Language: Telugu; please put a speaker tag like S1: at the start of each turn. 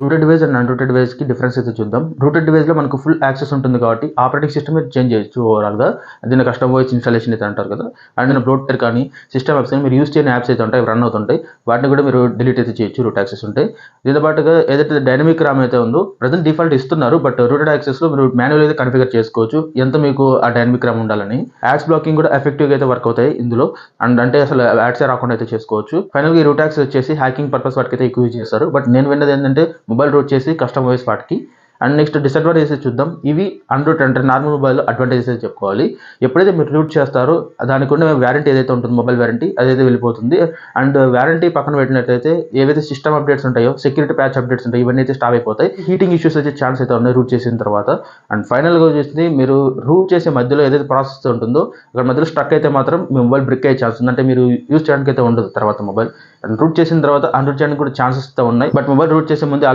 S1: రూటెడ్ డివైస్ అండ్ అన్రూటెడ్ డివైస్‌కి డిఫరెన్స్ అయితే చూద్దాం. రూటెడ్ డివైస్‌లో మనకు ఫుల్ యాక్సెస్ ఉంటుంది కాబట్టి ఆపరేటింగ్ సిస్టమ్ మీరు చేంజ్ చేయొచ్చు ఓవరాల్‌గా. దీన్ని కస్టమ్ వాయిస్ ఇన్‌స్టాలేషన్ అయితే అంటారు కదా! అండ్ బ్రోకర్ కానీ, సిస్టమ్ యాప్స్ కానీ మీరు యూజ్ చేయని యాప్స్ అయితే ఉంటాయి, రన్ అవుతుంటాయి. వాటిని కూడా మీరు డిలీట్ అయితే చేయొచ్చు రూట్ యాక్సెస్ ఉంటే. దీంతో పాటుగా ఏదైతే డైనమిక్ రామ్ అయితే ఉందో ప్రెజెంట్ డిఫాల్ట్ ఇస్తున్నారు. బట్ రూటెడ్ యాక్సెస్‌లో మీరు మాన్యువల్ అయితే కాన్ఫిగర్ చేసుకోవచ్చు. ఎంత మీకు ఆ డైనమిక్ రామ్ ఉండాలని. యాడ్స్ బ్లాకింగ్ కూడా ఎఫెక్టివ్‌గా అయితే వర్క్ అవుతాయి ఇందులో. అండ్ అంటే అసలు యాడ్సే రాకుండా అయితే చేసుకోవచ్చు. ఫైనల్‌గా ఈ రూట్ యాక్సెస్ వచ్చేసి హ్యాకింగ్ పర్పస్ వాటికైతే ఎక్కువ యూజ్ చేస్తారు. బట్ నేను విన్నది ఏంటంటే మొబైల్ రూట్ చేసి కస్టమ్ వాయిస్ వాటికి. అండ్ నెక్స్ట్ డిసడ్వాంటేజెస్ చూద్దాం. ఇవి అన్రూట్ అంటే నార్మల్ మొబైల్‌లో అడ్వాంటేజెస్ అయితే చెప్పుకోవాలి. ఎప్పుడైతే మీరు రూట్ చేస్తారో దానికి ఉన్న వారంటీ ఏదైతే ఉంటుందో మొబైల్ వారంటీ అదైతే వెళ్ళిపోతుంది. అండ్ వారంటీ పక్కన పెట్టినట్లయితే ఏవైతే సిస్టమ్ అప్డేట్స్ ఉంటాయో, సెక్యూరిటీ ప్యాచ్ అప్డేట్స్ ఉంటాయో ఇవన్నీ అయితే స్టాప్ అయిపోతాయి. హీటింగ్ ఇష్యూస్ వచ్చే ఛాన్స్ అయితే ఉన్నాయి రూట్ చేసిన తర్వాత. అండ్ ఫైనల్‌గా వచ్చేసి మీరు రూట్ చేసే మధ్యలో ఏదైతే ప్రాసెస్ ఉంటుందో అక్కడ మధ్యలో స్ట్రక్ అయితే మాత్రం మీ మొబైల్ బ్రేక్ అయ్యే ఛాన్స్ ఉంది. అంటే మీరు యూజ్ చేయడానికి అయితే ఉండదు తర్వాత మొబైల్. అండ్ రూట్ చేసిన తర్వాత అన్రూట్ చేయడానికి కూడా ఛాన్సెస్ అయితే ఉన్నాయి. బట్ మొబైల్ రూట్ చేసే ముందే